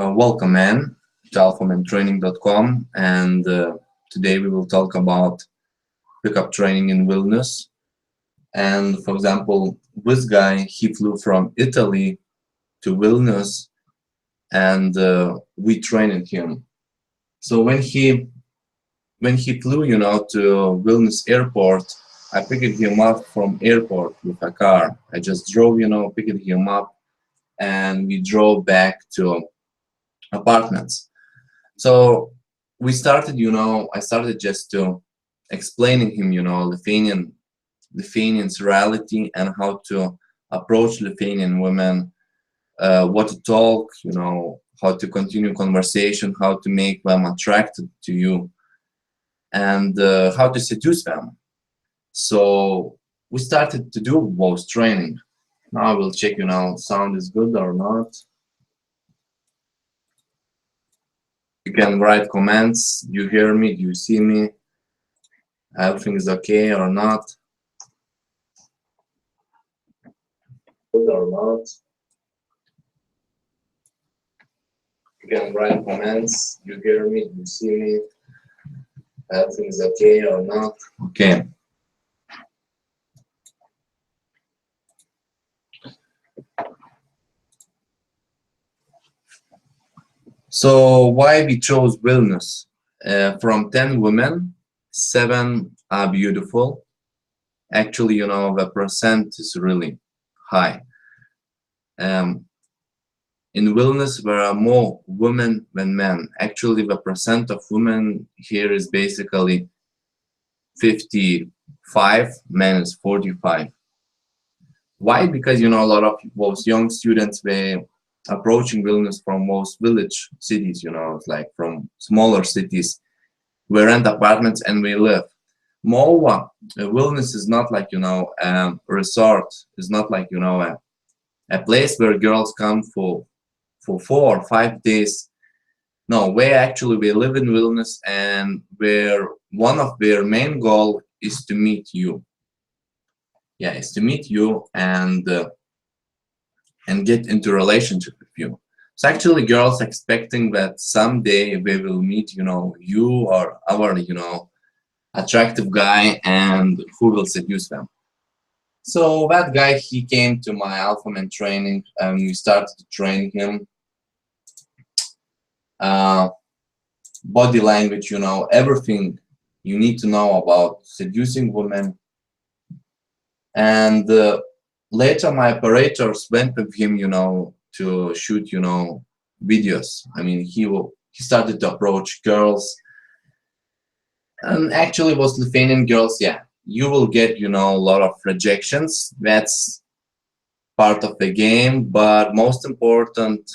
Welcome, man, to alphamantraining.com, and today we will talk about pickup training in Vilnius. And for example, this guy, he flew from Italy to Vilnius, and we trained him. So when he flew, to Vilnius airport, I picked him up from airport with a car. I just drove, picked him up, and we drove back to apartments. So we started, I started just to explaining him, Lithuanian's reality and how to approach Lithuanian women, what to talk, how to continue conversation, how to make them attracted to you, and how to seduce them. So we started to do both training. Now I will check, sound is good or not. You can write comments. Do you hear me? Do you see me? Everything is okay or not? Good or not? You can write comments. Do you hear me? Do you see me? Everything is okay or not? Okay. So why we chose Vilnius? From 10 women, 7 are beautiful. Actually, the percent is really high. In Vilnius, there are more women than men. Actually, the percent of women here is basically 55, men is 45. Why? Because, a lot of those young students, they approaching Vilnius from most village cities, like from smaller cities. We rent apartments and we live. Moreover, Vilnius is not like, a resort. It's not like, a place where girls come for 4 or 5 days. No, we live in Vilnius, and where one of their main goal is to meet you. Yeah, is to meet you and get into relationship with you. So actually, girls expecting that someday we will meet, you or our, attractive guy, and who will seduce them. So that guy, he came to my Alphaman training, and we started to train him. Body language, everything you need to know about seducing women. And later my operators went with him, to shoot, videos. I mean, he started to approach girls, and actually was Lithuanian girls. Yeah, you will get, a lot of rejections. That's part of the game, but most important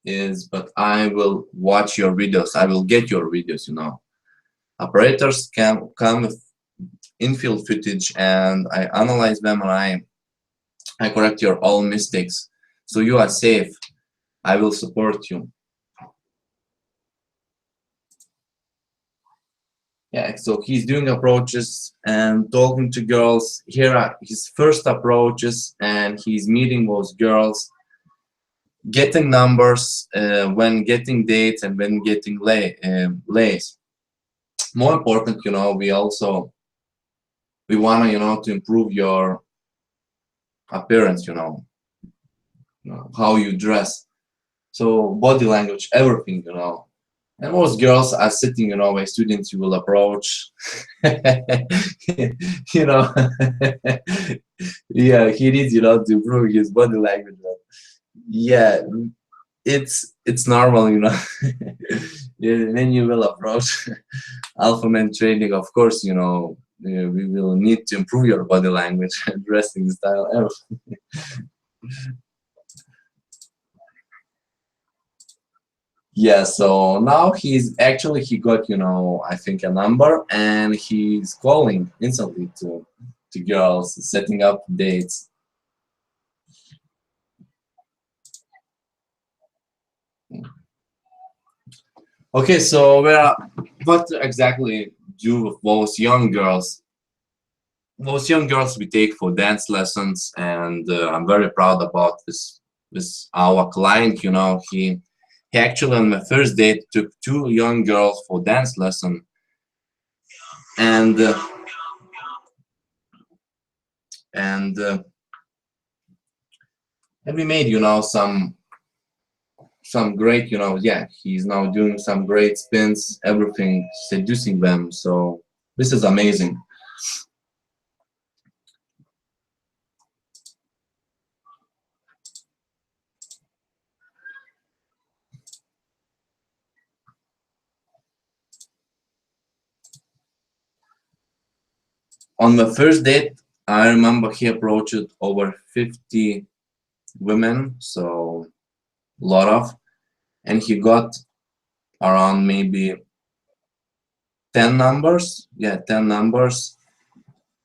is, but I will watch your videos. I will get your videos, Operators can come with infield footage, and I analyze them, and I correct your all mistakes, so you are safe. I will support you. Yeah, so he's doing approaches and talking to girls. Here are his first approaches, and he's meeting those girls, getting numbers, when getting dates, and when getting lays. More important, we want to, to improve your appearance, how you dress. So body language, everything, And most girls are sitting, where students you will approach. Yeah, he needs, to improve his body language. Yeah, it's normal, When you will approach Alphaman training, of course, we will need to improve your body language, dressing style, everything. Yeah, so now he got, I think a number, and he's calling instantly to girls, setting up dates. Okay, so what exactly do with those young girls? Those young girls we take for dance lessons, and I'm very proud about this our client. He He actually on the first date took two young girls for dance lesson, and and uh, and we made, you know, some great, you know, yeah, he's now doing some great spins, everything, seducing them. So this is amazing. On the first date, I remember he approached over 50 women, so a lot of, and he got around maybe 10 numbers, yeah, 10 numbers,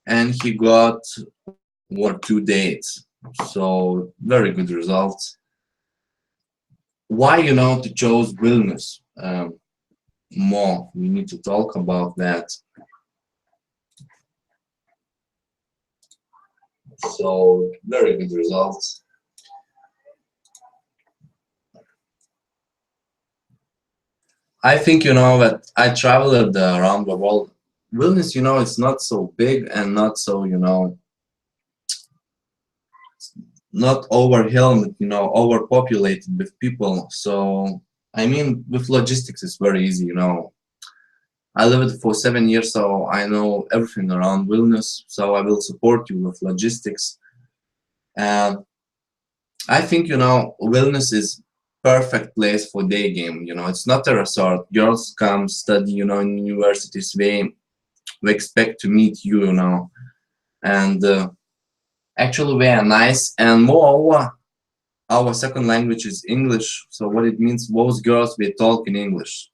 and he got 1 or 2 dates, so very good results. Why, you know, to choose Vilnius? More, we need to talk about that. So very good results. I think, you know, that I traveled around the world. Vilnius, you know, it's not so big and not so, you know, not overwhelmed, you know, overpopulated with people. So, I mean, with logistics, it's very easy, you know. I lived for 7 years, so I know everything around Vilnius. So I will support you with logistics. And I think, you know, Vilnius is perfect place for day game. You know, it's not a resort. Girls come study, you know, in universities. They expect to meet you, you know, and actually they are nice. And moreover, our second language is English. So what it means, most girls they talk in English.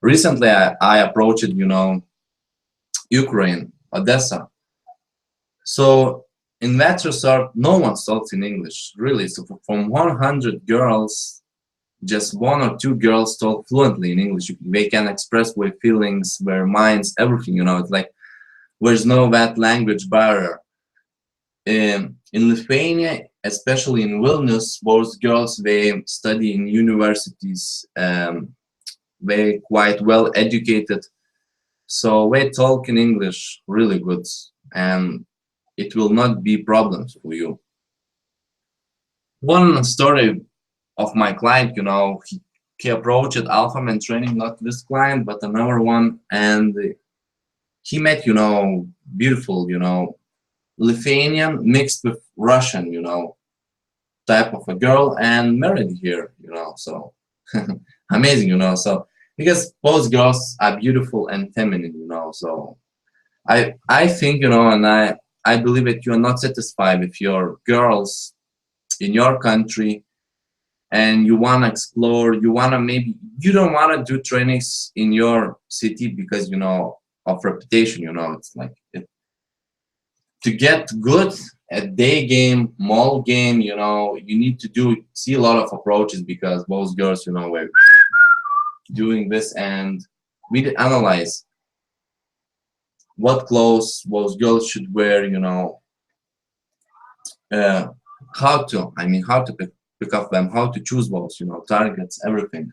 Recently, I approached, you know, Ukraine, Odessa. So in that resort, no one talks in English, really. So from 100 girls, just 1 or 2 girls talk fluently in English. They can express their feelings, their minds, everything, you know. It's like there's no that language barrier. In Lithuania, especially in Vilnius, both girls, they study in universities, they quite well educated, so they talk in English really good, and it will not be problems for you. One story of my client, you know, he approached Alpha Man training, not this client, but another one, and he met, you know, beautiful, you know, Lithuanian mixed with Russian, you know, type of a girl, and married here, you know, so amazing, you know. So because both girls are beautiful and feminine, you know, so I think, you know, and I believe that you are not satisfied with your girls in your country, and you want to explore, you want to, maybe you don't want to do trainings in your city because, you know, of reputation, you know. It's like to get good at day game, mall game, you know, you need to see a lot of approaches, because both girls, you know, were doing this, and we analyze what clothes both girls should wear, you know, how to pick up them, how to choose both, you know, targets, everything.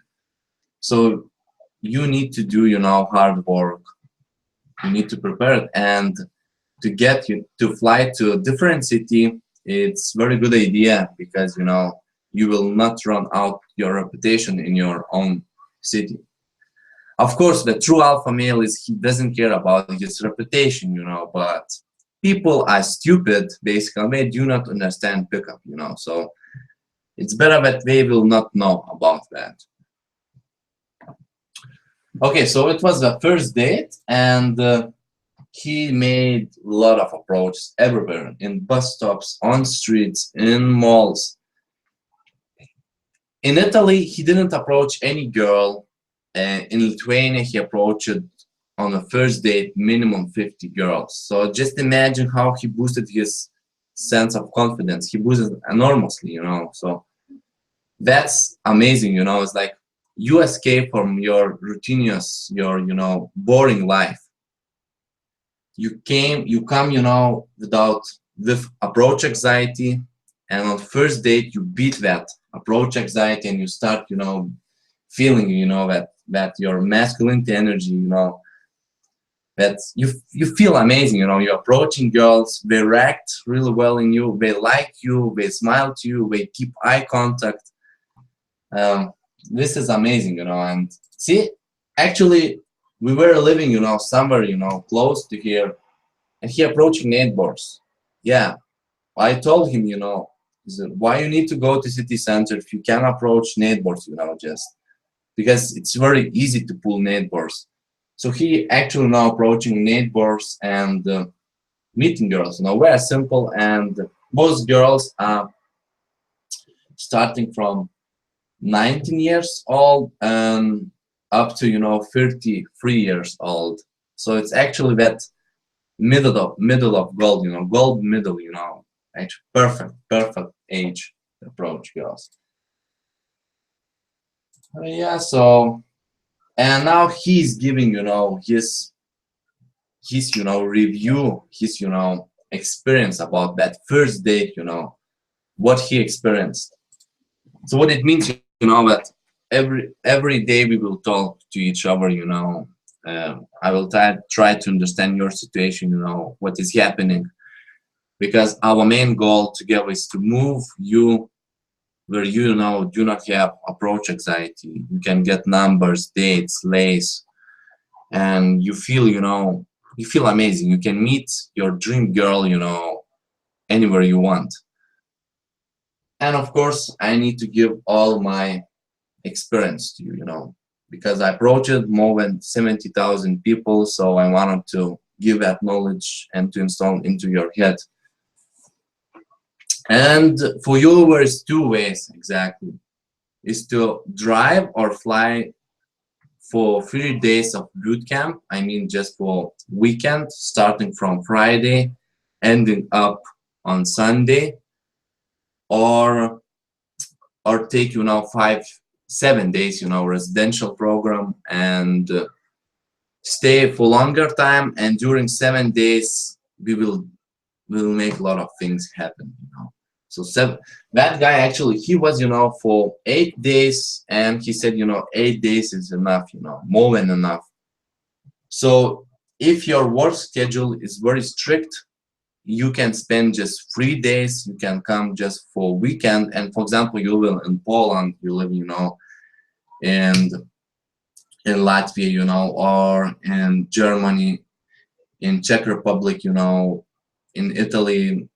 So you need to do, you know, hard work. You need to prepare it, and to get you to fly to a different city, it's very good idea, because, you know, you will not run out your reputation in your own city. Of course, the true alpha male is, he doesn't care about his reputation, you know, but people are stupid, basically. They do not understand pickup, you know, so it's better that they will not know about that. Okay, so it was the first date, and he made a lot of approaches everywhere, in bus stops, on streets, in malls. In Italy, he didn't approach any girl. In Lithuania, he approached on the first date minimum 50 girls. So just imagine how he boosted his sense of confidence. He boosted enormously, you know. So that's amazing, you know. It's like you escape from your routinious, your, you know, boring life. You come, you know, with approach anxiety, and on first date you beat that approach anxiety, and you start, you know, feeling, you know, that your masculine energy, you know, that you feel amazing, you know, you're approaching girls, they react really well in you, they like you, they smile to you, they keep eye contact. This is amazing, you know. And see, actually, we were living, you know, somewhere, you know, close to here, and he approaching neighbors. Yeah, I told him, you know, why you need to go to city center if you can approach neighbors, you know, just because it's very easy to pull neighbors. So he actually now approaching neighbors and meeting girls, you know, very simple. And most girls are starting from 19 years old and up to, you know, 33 years old. So it's actually that middle of gold, you know, gold middle, you know, actually perfect age to approach girls. Yeah, so, and now he's giving, you know, his you know, review, his, you know, experience about that first date, you know, what he experienced. So what it means, you know, that every day we will talk to each other, you know. I will try to understand your situation, you know, what is happening, because our main goal together is to move you where you know do not have approach anxiety. You can get numbers, dates, lace, and you feel, you know, you feel amazing. You can meet your dream girl, you know, anywhere you want. And of course, I need to give all my experience to you, you know, because I approached more than 70,000 people, so I wanted to give that knowledge and to install into your head. And for you, there's two ways exactly: is to drive or fly for 3 days of boot camp. I mean, just for weekend, starting from Friday, ending up on Sunday, or take, you know, 7 days, you know, residential program, and stay for longer time. And during 7 days, we will make a lot of things happen, you know. So that guy actually, he was, you know, for 8 days, and he said, you know, 8 days is enough, you know, more than enough. So if your work schedule is very strict, you can spend just 3 days, you can come just for weekend. And for example, you live in Poland, you live, you know, and in Latvia, you know, or in Germany, in Czech Republic, you know, in Italy.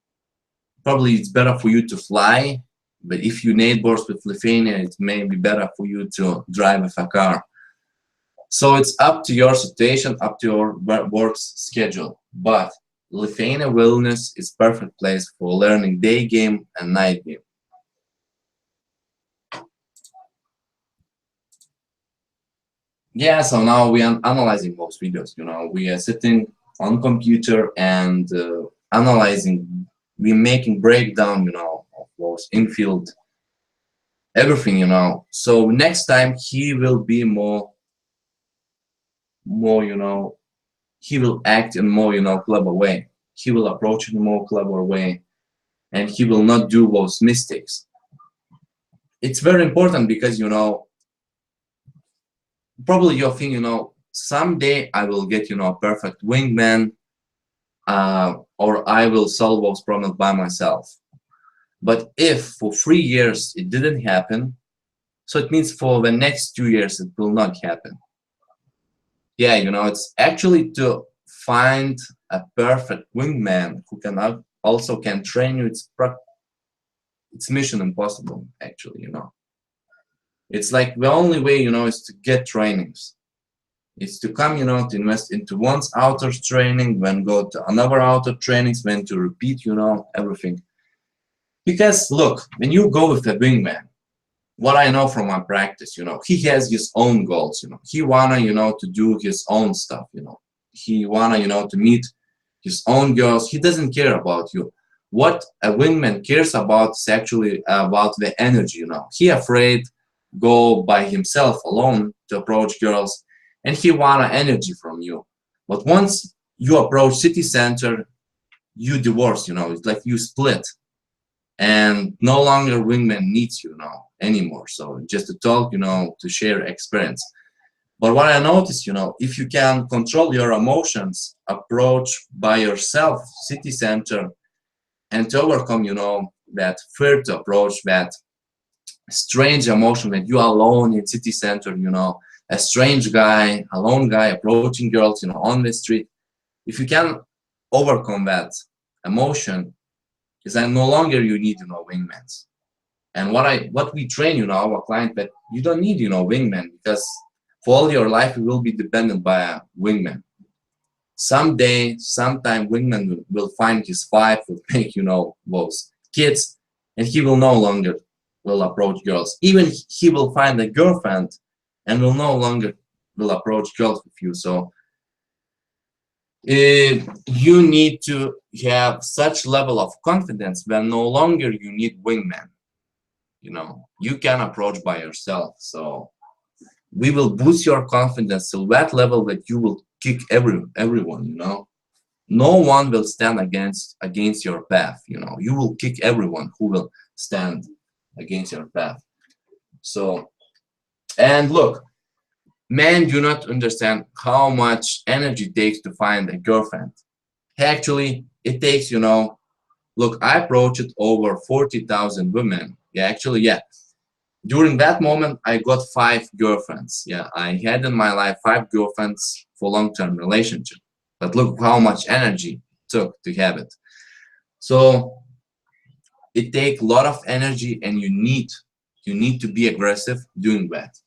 Probably it's better for you to fly, but if you neighbors with Lithuania, it may be better for you to drive with a car. So it's up to your situation, up to your work schedule. But Lithuania, Vilnius is perfect place for learning day game and night game. Yeah, so now we are analyzing those videos, you know, we are sitting on computer and analyzing, we're making breakdown, you know, of those infield, everything, you know. So next time he will be more, you know, he will act in more, you know, clever way. He will approach in a more clever way, and he will not do those mistakes. It's very important because, you know, probably you're thinking, you know, someday I will get, you know, a perfect wingman, or I will solve those problems by myself. But if for 3 years it didn't happen, so it means for the next 2 years it will not happen. Yeah, you know, it's actually to find a perfect wingman who can also can train you. It's mission impossible, actually, you know. It's like the only way, you know, is to get trainings. It's to come, you know, to invest into one's outer training, then go to another outer trainings, then to repeat, you know, everything. Because look, when you go with a wingman, what I know from my practice, you know, he has his own goals, you know. He wanna, you know, to do his own stuff, you know. He wanna, you know, to meet his own girls. He doesn't care about you. What a wingman cares about is actually about the energy, you know. He afraid go by himself alone to approach girls, and he wanna energy from you. But once you approach city center, you divorce, you know. It's like you split. and no longer wingman needs you now anymore. So just to talk, to share experience. But what I noticed, if you can control your emotions, approach by yourself, city center, and to overcome, that fear to approach that strange emotion that you are alone in city center, a strange guy, a lone guy approaching girls, on the street. If you can overcome that emotion, is that no longer you need, wingmans. And what we train, our client, that you don't need, wingman, because for all your life you will be dependent by a wingman. Someday, sometime, wingman will find his wife, will make, those kids, and he will no longer will approach girls. Even he will find a girlfriend and will no longer will approach girls with you. So you need to have such level of confidence when no longer you need wingman. You can approach by yourself. So we will boost your confidence to that level that you will kick everyone. No one will stand against your path. You will kick everyone who will stand against your path. So, and look, men do not understand how much energy it takes to find a girlfriend. Actually, it takes, look, I approached over 40,000 women. Yeah, during that moment, I got 5 girlfriends. Yeah, I had in my life 5 girlfriends for long-term relationship. But look how much energy it took to have it. So it takes a lot of energy, and you need to be aggressive doing that.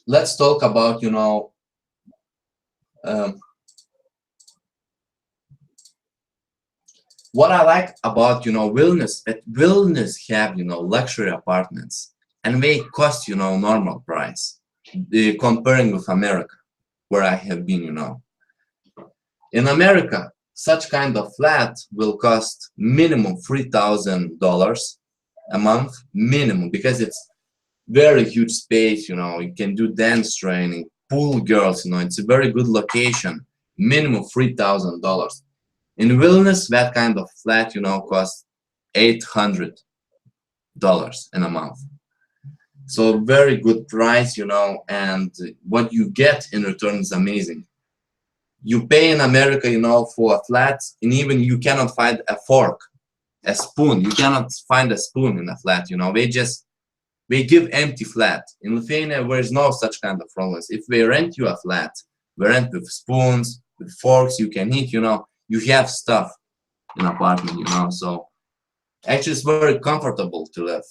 Let's talk about, what I like about, Vilnius, that Vilnius have, luxury apartments, and they cost, normal price, comparing with America, where I have been, In America, such kind of flat will cost minimum $3,000 a month, minimum, because it's very huge space, you can do dance training, pool girls, it's a very good location, minimum $3,000. In Vilnius, that kind of flat, costs $800 in a month. So very good price, and what you get in return is amazing. You pay in America, for a flat, and even you cannot find a fork, a spoon. You cannot find a spoon in a flat, they give empty flat. In Lithuania, there is no such kind of problems. If they rent you a flat, they rent with spoons, with forks, you can eat, you have stuff in apartment, so actually it's very comfortable to live.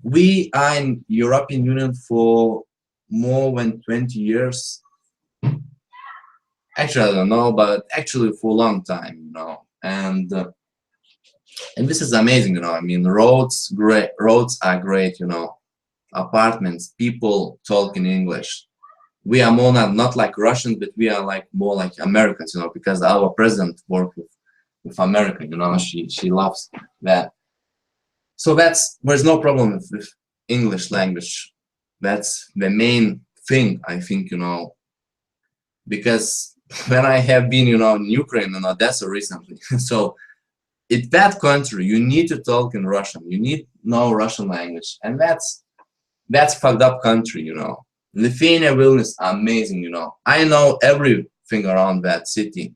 We are in European Union for more than 20 years. Actually, I don't know, but actually for a long time, and this is amazing, I mean, roads are great, apartments, people talk in English. We are more not like Russians, but we are more like Americans, because our president worked with America, she loves that. So there's no problem with English language. That's the main thing, I think, because when I have been, in Ukraine and Odessa recently, so in that country, you need to talk in Russian. You need to know Russian language, and that's fucked up country, Lithuania, Vilnius, amazing, I know everything around that city.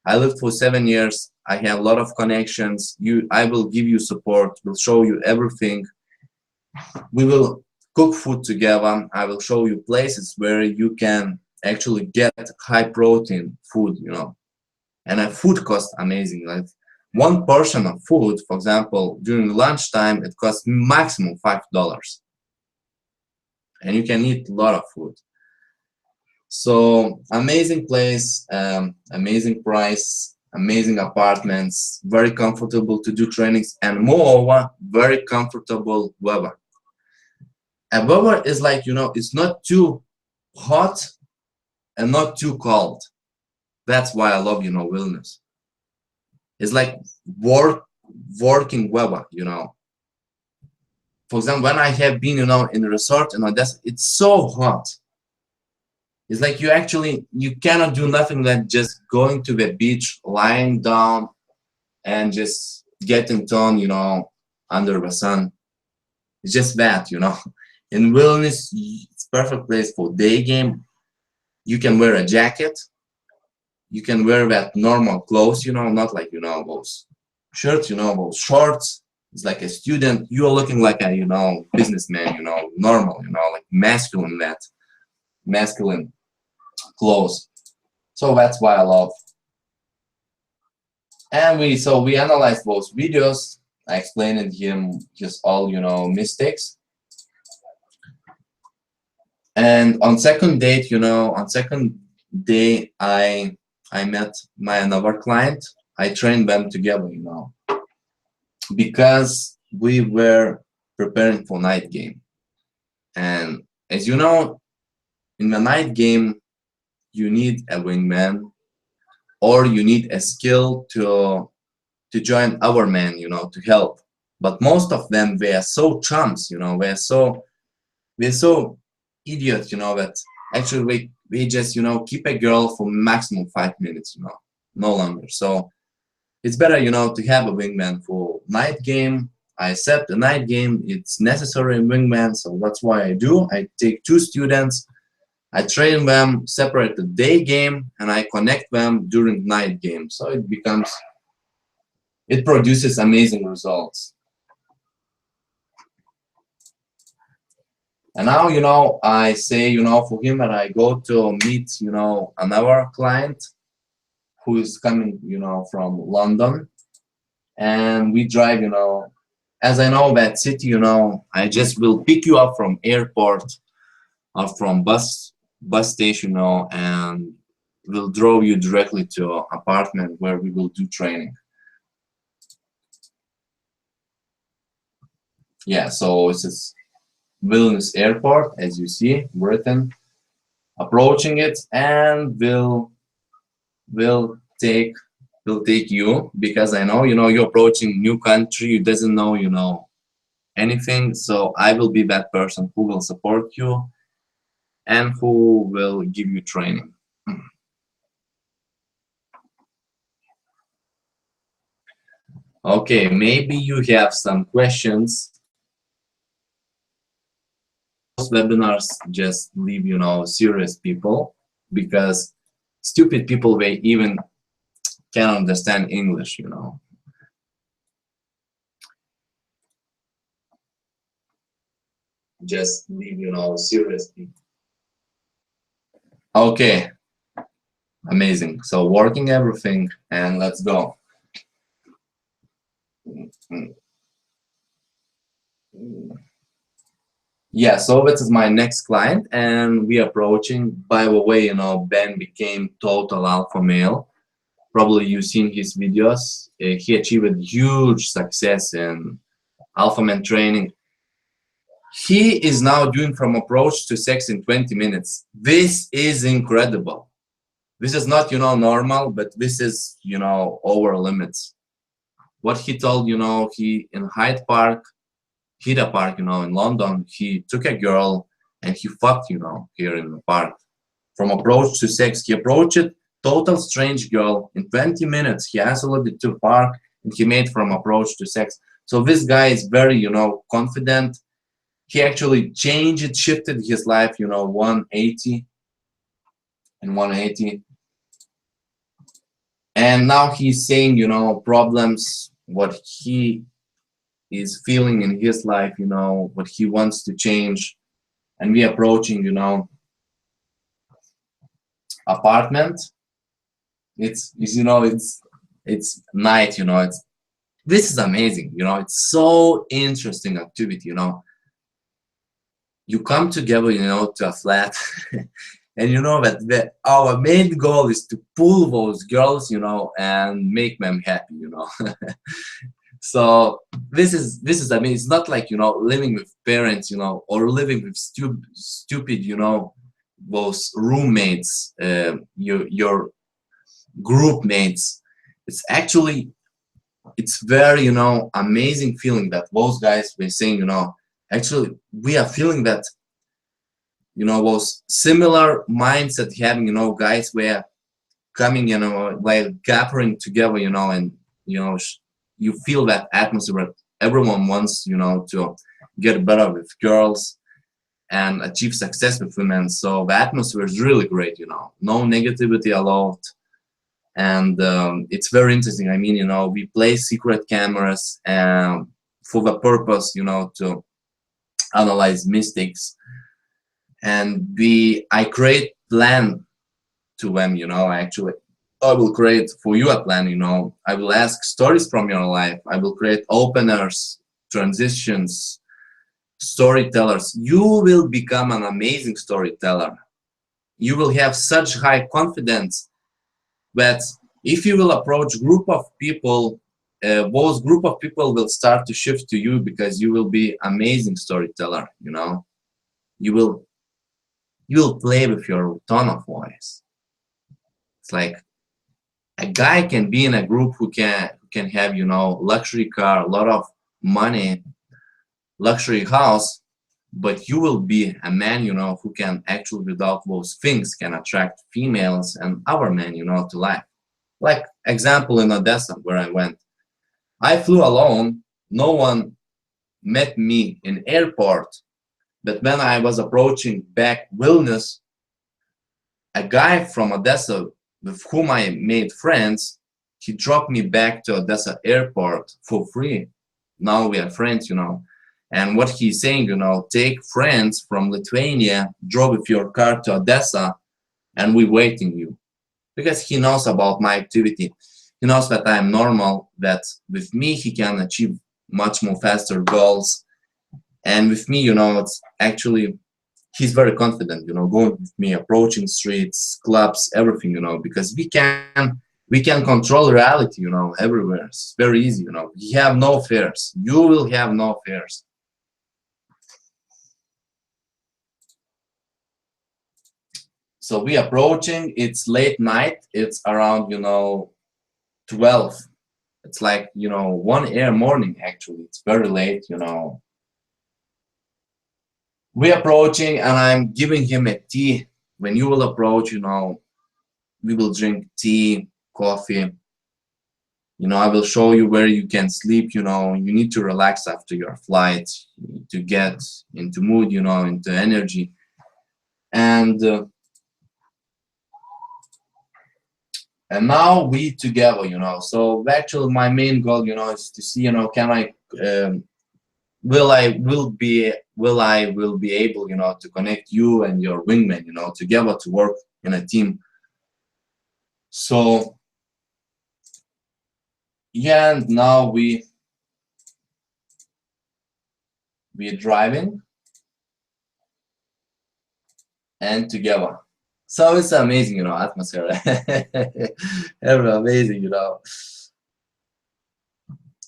I lived for 7 years. I have a lot of connections. I will give you support. Will show you everything. We will cook food together. I will show you places where you can actually get high protein food, and a food costs amazing. Like one portion of food, for example, during lunchtime, it costs maximum $5. And you can eat a lot of food. So amazing place, amazing price, amazing apartments, very comfortable to do trainings, and moreover, very comfortable weather. And weather is like, it's not too hot and not too cold. That's why I love, Vilnius. It's like working weather, For example, when I have been, in a resort in Odessa, it's so hot. It's like you cannot do nothing than just going to the beach, lying down, and just getting tone, under the sun. It's just that, In Vilnius, it's perfect place for day game. You can wear a jacket. You can wear that normal clothes, not like, those shirts, those shorts. It's like a student. You are looking like a, businessman, normal, like masculine clothes. So that's why I love. And we analyzed those videos. I explained him his all, mistakes. And on second date, on second day, I met my another client. I trained them together, because we were preparing for night game. And as you know, in the night game, you need a wingman, or you need a skill to join our men, to help. But most of them, they are so chumps, we're so idiots, that actually we just, keep a girl for maximum 5 minutes, no longer. So it's better, to have a wingman for night game. I accept the night game. It's necessary in wingman, so that's why I do. I take 2 students, I train them, separate the day game, and I connect them during night game. So it produces amazing results. And now, I say, for him, that I go to meet, another client who is coming, from London, and we drive, as I know that city, I just will pick you up from airport or from bus station, and will draw you directly to an apartment where we will do training. Yeah, so this is Vilnius airport, as you see, Britain. Approaching it, and will take you, because I know, you're approaching new country, you doesn't know, anything. So I will be that person who will support you and who will give you training. Okay, maybe you have some questions. Most webinars just leave, serious people, because stupid people, they even can't understand English, Just leave, serious people. Okay, amazing. So working everything, and let's go. Yeah, so this is my next client, and we are approaching. By the way, Ben became total alpha male. Probably you've seen his videos. He achieved huge success in alpha man training. He is now doing from approach to sex in 20 minutes. This is incredible. This is not, normal, but this is, over limits. What he told, he in Hyde Park, in London, he took a girl and he fucked, here in the park. From approach to sex, he approached total strange girl in 20 minutes. He isolated to park, and he made from approach to sex. So this guy is very, confident. He actually shifted his life, 180 and 180. And now he's saying, problems, what he is feeling in his life, what he wants to change. And we approaching, apartment. It's night, this is amazing, it's so interesting activity, You come together, to a flat, and that our main goal is to pull those girls, and make them happy, So this is I mean, it's not like, living with parents, or living with stupid, those roommates, your group mates. It's actually, it's very, amazing feeling that those guys were saying, actually we are feeling that you know, was similar mindset having, you know, guys were coming, you know, like gathering together, you know, and, you know, you feel that atmosphere where everyone wants, you know, to get better with girls and achieve success with women. So the atmosphere is really great, you know, no negativity allowed. And it's very interesting. I mean, you know, we place secret cameras for the purpose, you know, to analyze mistakes. And I create plan to them, you know. Actually, I will create for you a plan, you know. I will ask stories from your life. I will create openers, transitions, storytellers. You will become an amazing storyteller. You will have such high confidence that if you will approach group of people, those group of people will start to shift to you because you will be amazing storyteller, you know. You will play with your tone of voice. It's like a guy can be in a group who can have, you know, luxury car, a lot of money, luxury house, but you will be a man, you know, who can actually, without those things, can attract females and other men, you know, to life. Like example in Odessa where I went, I flew alone. No one met me in airport, but when I was approaching back Vilnius, a guy from Odessa with whom I made friends, he dropped me back to Odessa airport for free. Now we are friends, you know. And what he's saying, you know, take friends from Lithuania, drove with your car to Odessa, and we waiting you. Because he knows about my activity. He knows that I am normal, that with me he can achieve much more faster goals. And with me, you know, it's actually, he's very confident, you know, going with me, approaching streets, clubs, everything, you know, because we can control reality, you know, everywhere. It's very easy, you know. You have no fears. You will have no fears. So we approaching, it's late night, it's around, you know, 12. It's like, you know, 1 a.m. morning, actually. It's very late, you know. We approaching and I'm giving him a tea. When you will approach, you know, we will drink tea, coffee. You know, I will show you where you can sleep, you know. You need to relax after your flight to get into mood, you know, into energy. And now we together, you know. So actually my main goal, you know, is to see, you know, can I will be able, you know, to connect you and your wingman, you know, together to work in a team. So yeah, and now we're driving and together. So it's amazing, you know, atmosphere. Every amazing, you know.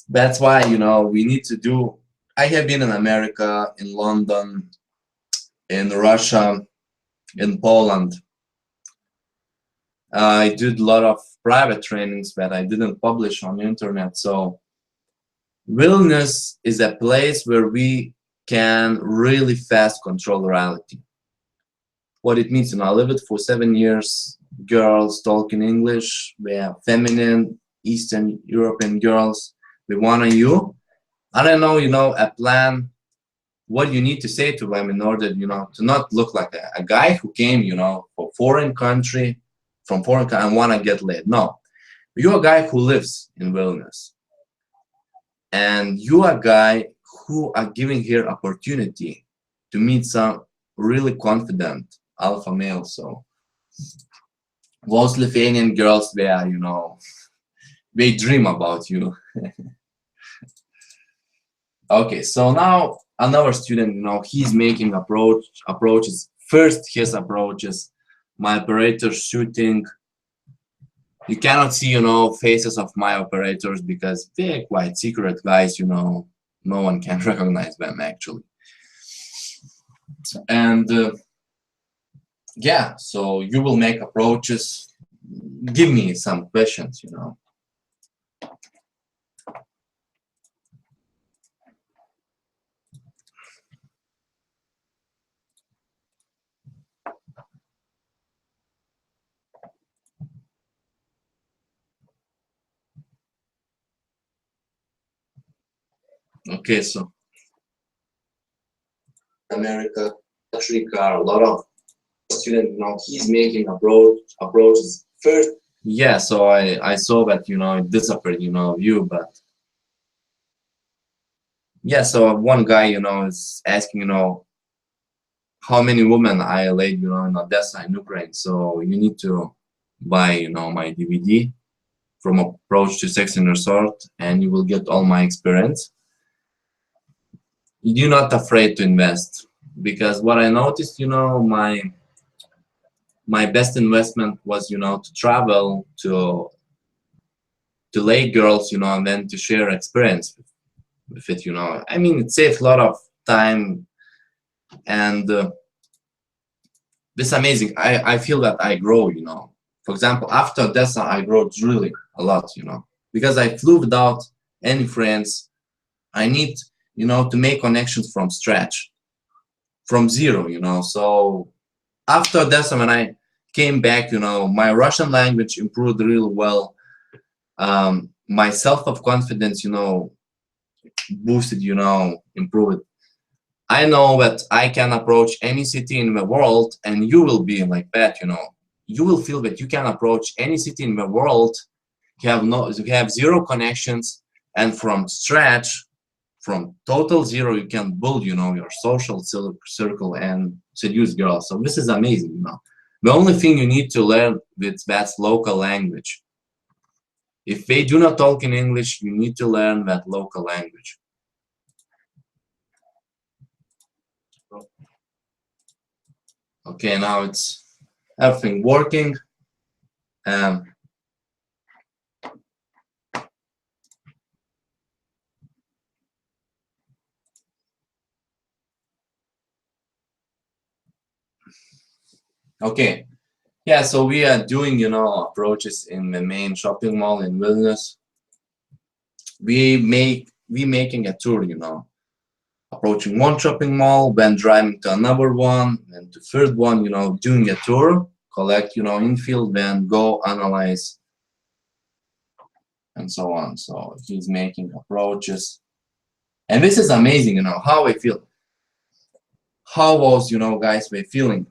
That's why, you know, we need to do. I have been in America, in London, in Russia, in Poland. I did a lot of private trainings that I didn't publish on the internet. So Vilnius is a place where we can really fast control reality. What it means, you know, I lived it for 7 years. Girls talking English, they are feminine, Eastern European girls. They want you. I don't know, you know, a plan, what you need to say to them in order, you know, to not look like a guy who came, you know, from foreign country and want to get laid. No, you're a guy who lives in Vilnius, and you are a guy who are giving her opportunity to meet some really confident alpha males. So those Lithuanian girls, they are, you know, they dream about you. Okay, so now another student, you know, he's making approaches. First, his approaches, my operator shooting. You cannot see, you know, faces of my operators because they're quite secret guys, you know. No one can recognize them actually. And yeah, so you will make approaches. Give me some questions, you know. Okay, so America, luxury car, a lot of students, he's making approaches first. Yeah, so I saw that, it disappeared, view, but yeah, so one guy, is asking, how many women I laid, in Odessa in Ukraine. So you need to buy, my DVD from Approach to Sex and Resort, and you will get all my experience. You're not afraid to invest, because what I noticed, my best investment was, to travel to lay girls, and then to share experience with it, I mean, it saves a lot of time, and this is amazing. I feel that I grow, For example, after Odessa, I grew really a lot, because I flew without any friends. I need, to make connections from scratch, from zero, So after Odessa, when I came back, my Russian language improved really well. My self-confidence, boosted, improved. I know that I can approach any city in the world, and you will be like that, You will feel that you can approach any city in the world, you have zero connections, and from scratch, from total zero, you can build, your social circle and seduce girls. So this is amazing, The only thing you need to learn with that's local language. If they do not talk in English, you need to learn that local language. Okay, now it's everything working. Okay, yeah, so we are doing, approaches in the main shopping mall in Vilnius. We making a tour, approaching one shopping mall, then driving to another one, and to third one, doing a tour, collect, infield, then go analyze, and so on. So he's making approaches, and this is amazing, how I feel. How was, guys were feeling?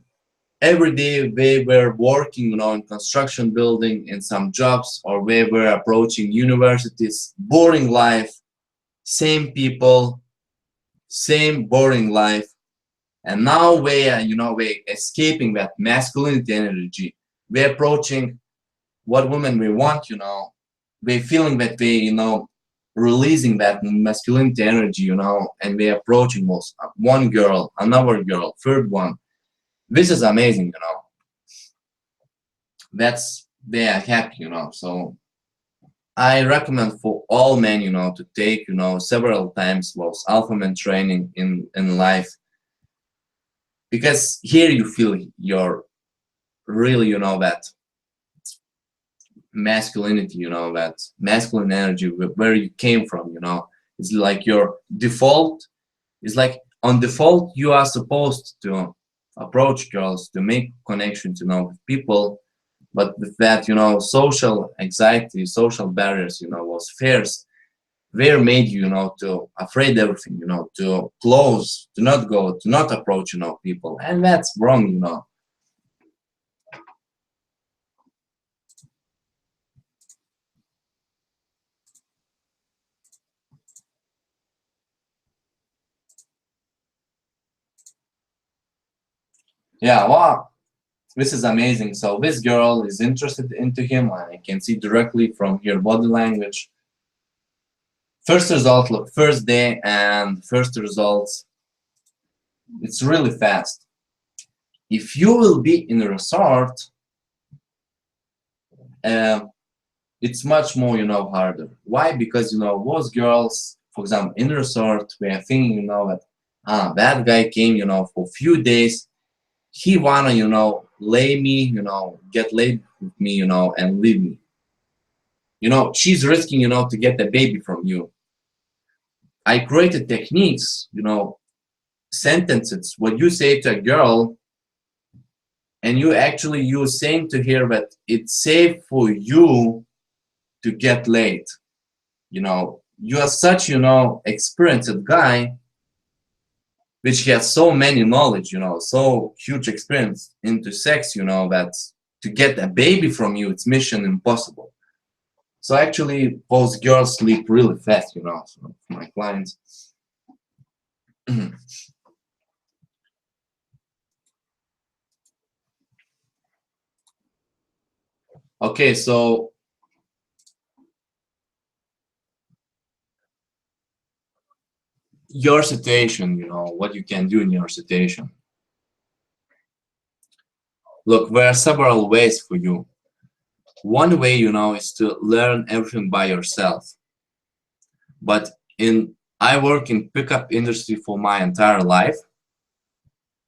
Every day they were working, in construction building, in some jobs, or they were approaching universities, boring life, same people, same boring life. And now we are, we're escaping that masculinity energy. We're approaching what women we want, We're feeling that they, releasing that masculinity energy, and we're approaching most one girl, another girl, third one. This is amazing, they are happy, So I recommend for all men, to take, several times those alpha man training in life. Because here you feel your really, that masculinity, that masculine energy, where you came from, It's like your default. It's like on default, you are supposed to approach girls, to make connections, with people. But with that, social anxiety, social barriers, was fears. They're made you, to afraid everything, to close, to not go, to not approach, people. And that's wrong, Yeah, wow. This is amazing. So this girl is interested into him. I can see directly from her body language. First result, look, first day and first results. It's really fast. If you will be in a resort, it's much more, harder. Why? Because, most girls, for example, in a resort, we are thinking, that guy came, for a few days. He wanna, lay me, get laid with me, and leave me. She's risking, to get a baby from you. I created techniques, sentences, what you say to a girl, and you're saying to her that it's safe for you to get laid. you are such, you know, experienced guy, which has so many knowledge, you know, so huge experience into sex, you know, that to get a baby from you, it's mission impossible. So actually, those girls sleep really fast, you know, so my clients. Okay, so your situation, you know, what you can do in your situation. Look, there are several ways for you. One way, you know, is to learn everything by yourself. But I work in pickup industry for my entire life,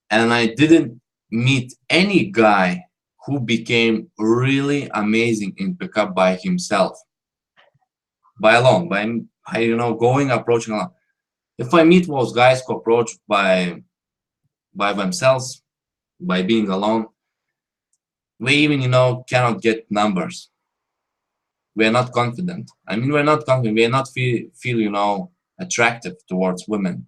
and I didn't meet any guy who became really amazing in pickup by himself, by alone, by you know, going approaching alone. If I meet those guys who approach by themselves, by being alone, we even, you know, cannot get numbers. We are not confident. I mean, we're not confident. We are not feel, you know, attractive towards women.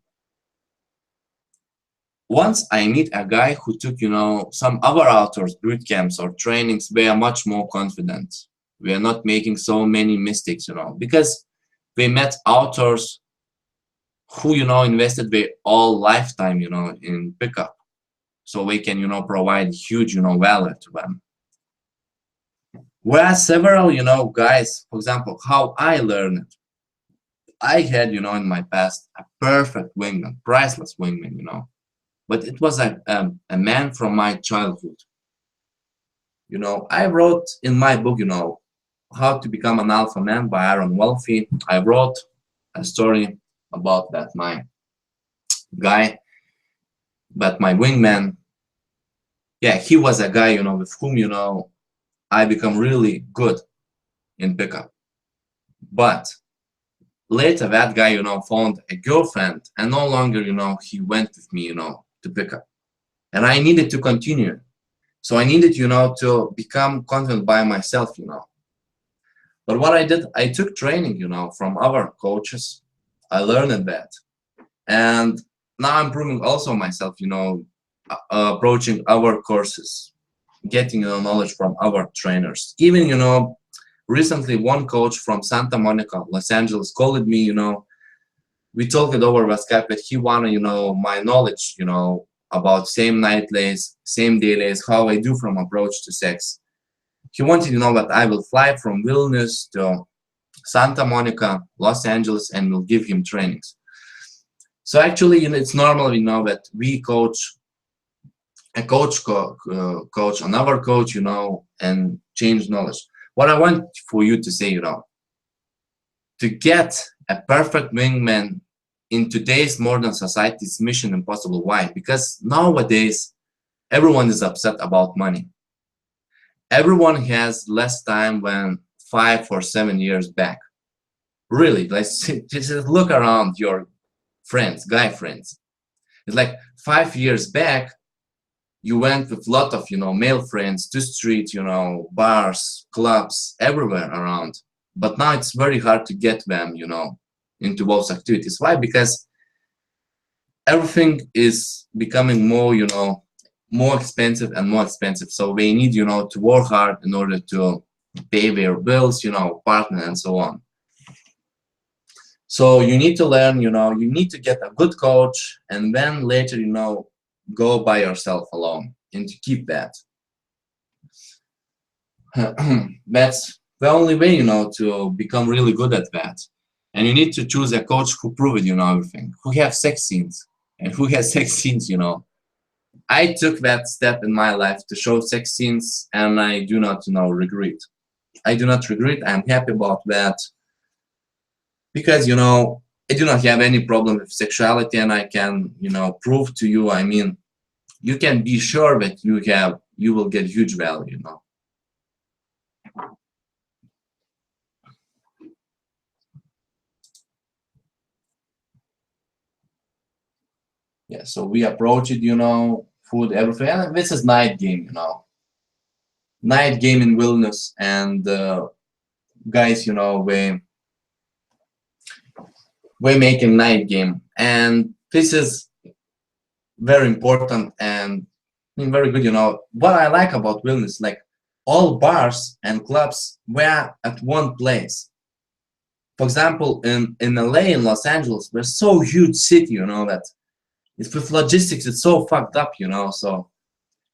Once I meet a guy who took, you know, some other outdoors boot camps or trainings, we are much more confident. We are not making so many mistakes, you know, because we met authors who, you know, invested their all lifetime, you know, in pickup. So we can, you know, provide huge, you know, value to them. Whereas several, you know, guys, for example, how I learned, I had, you know, in my past, a perfect wingman, priceless wingman, you know, but it was a man from my childhood. You know, I wrote in my book, you know, How to Become an Alpha Man by Aaron Welfie. I wrote a story about that, my guy, but my wingman, yeah, he was a guy, you know, with whom, you know, I become really good in pickup. But later that guy, you know, found a girlfriend, and no longer, you know, he went with me, you know, to pick up. And I needed to continue. So I needed, you know, to become confident by myself, you know. But what I did, I took training, you know, from other coaches. I learned that. And now I'm improving also myself, you know, approaching our courses, getting, you know, knowledge from our trainers. Even, you know, recently one coach from Santa Monica, Los Angeles, called me, you know, we talked over SKYPE that he wanted, you know, my knowledge, you know, about same night lays, same day lays, how I do from approach to sex. He wanted to know that I will fly from Vilnius to Santa Monica, Los Angeles, and will give him trainings. So actually, you know, it's normal, you know, that we coach, a coach coach another coach, you know, and change knowledge. What I want for you to say, you know, to get a perfect wingman in today's modern society is mission impossible. Why? Because nowadays everyone is upset about money. Everyone has less time than 5 or 7 years back. Really, let's just look around your friends, guy friends. It's like 5 years back, you went with a lot of, you know, male friends to street, you know, bars, clubs, everywhere around. But now it's very hard to get them, you know, into those activities. Why? Because everything is becoming more, you know, more expensive and more expensive. So they need, you know, to work hard in order to pay their bills, you know, partner and so on. So you need to learn, you know, you need to get a good coach, and then later, you know, go by yourself alone and to keep that. That's the only way, you know, to become really good at that. And you need to choose a coach who proves, you know, everything, who have sex scenes, and who has sex scenes, you know. I took that step in my life to show sex scenes, and I do not, you know, regret. I do not regret. I'm happy about that because, you know, I do not have any problem with sexuality, and I can, you know, prove to you. I mean, you can be sure that you will get huge value, you know. Yeah, so we approach it, you know, food, everything. And this is night game, you know. Night game in Vilnius, and guys, you know, we're making night game, and this is very important and very good. What I like about Vilnius, like all bars and clubs were at one place. For example, in LA, in Los Angeles, we're so huge city, that it's with logistics, it's so fucked up, so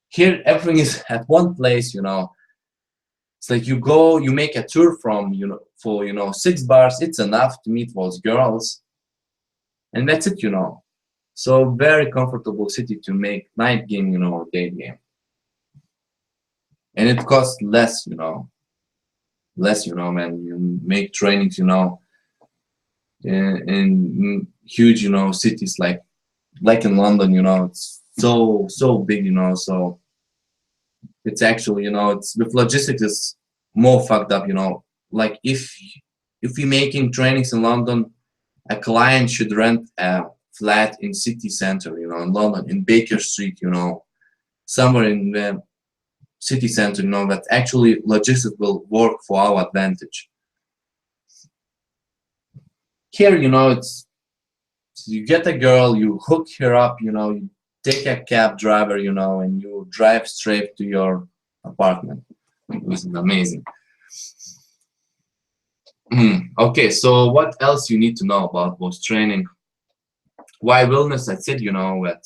here everything is at one place. It's like you go, you make a tour from, for 6 bars, it's enough to meet those girls, and that's it. So very comfortable city to make night game, day game. And it costs less, less, man. You make trainings, in huge, cities like in London, it's so big, so it's actually, it's with logistics is more fucked up, like if we're making trainings in London, a client should rent a flat in city center, in London, in Baker Street, somewhere in the city center, that actually logistics will work for our advantage. Here, it's you get a girl, you hook her up, you take a cab driver, and you drive straight to your apartment. This is amazing. Okay, so what else you need to know about both training? Why Vilnius? I said, that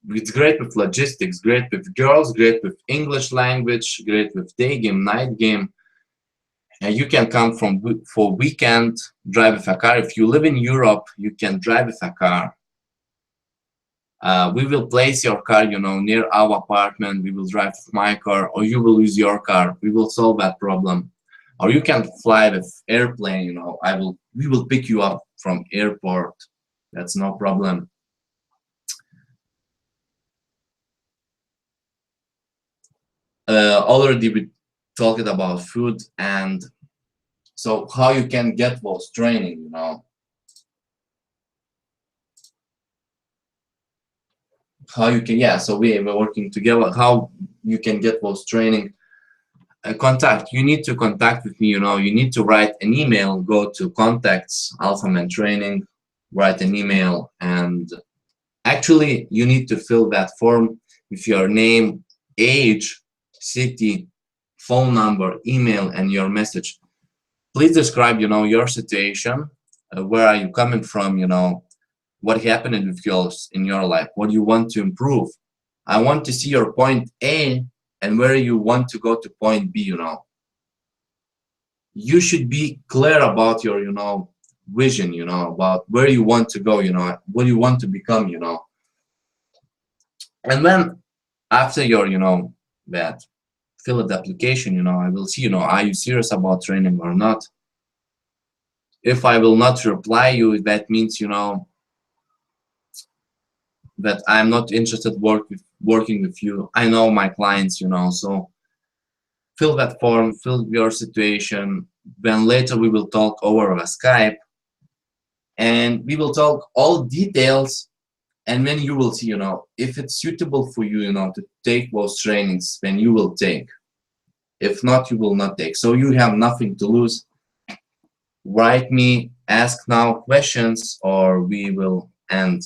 it's great with logistics, great with girls, great with English language, great with day game, night game. And you can come for weekend, drive with a car. If you live in Europe, you can drive with a car. We will place your car, near our apartment. We will drive with my car, or you will use your car. We will solve that problem. Or you can fly with airplane, we will pick you up from airport. That's no problem. Already we talked about food, and so how you can get those training, how you can, yeah, so we're working together, how you can get those training. Contact, you need to contact with me, you need to write an email, go to contacts, AlphaMan Training, write an email, and actually you need to fill that form with your name, age, city, phone number, email, and your message. Please describe, your situation, where are you coming from, what happened with yours in your life, what you want to improve. I want to see your point A and where you want to go to point B, You should be clear about your, vision, about where you want to go, what you want to become, And then after your, that fill the application, I will see, are you serious about training or not? If I will not reply you, that means, that I'm not interested working with you. I know my clients, so fill that form, fill your situation. Then later we will talk over a Skype, and we will talk all details, and then you will see, if it's suitable for you, to take those trainings, then you will take. If not, you will not take. So you have nothing to lose. Write me, ask now questions, or we will end,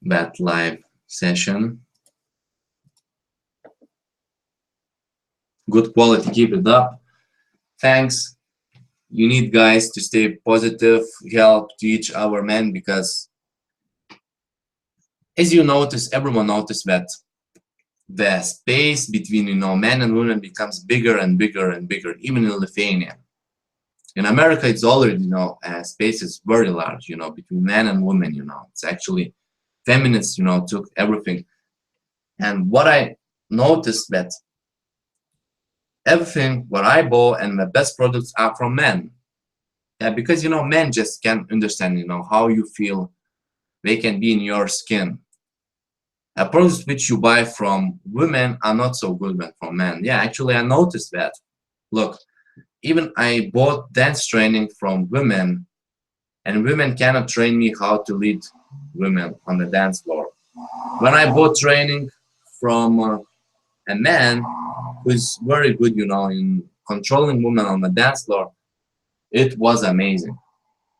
that live session. Good quality, keep it up. Thanks. You need, guys, to stay positive, help teach our men, because as you notice, everyone noticed that the space between, men and women becomes bigger and bigger and bigger, even in Lithuania. In America, it's already, space is very large, between men and women, It's actually feminists, took everything. And what I noticed that everything what I bought and the best products are from men. Yeah, because, men just can't understand, how you feel. They can be in your skin. Products which you buy from women are not so good than from men. Yeah, actually, I noticed that. Look, even I bought dance training from women, and women cannot train me how to lead women on the dance floor. When I bought training from a man who's very good, in controlling women on the dance floor, it was amazing.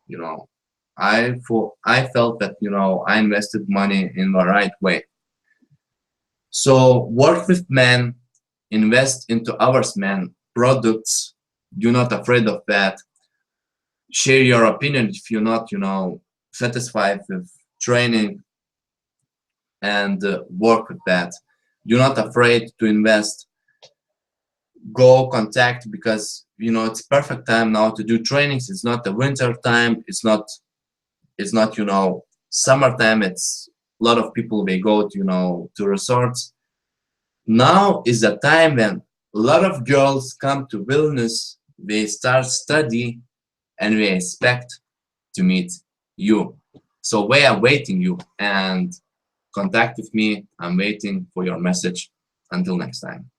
You know, I felt that, you know, I invested money in the right way. So work with men, invest into ours men products. You're not afraid of that. Share your opinion if you're not, you know, satisfied with training, and work with that. You're not afraid to invest. Go contact, because you know it's perfect time now to do trainings. It's not the winter time. It's not you know, summertime. It's a lot of people, they go to, you know, to resorts. Now is the time when a lot of girls come to Vilnius. They start study, and we expect to meet you. So we are waiting you, and contact with me. I'm waiting for your message. Until next time.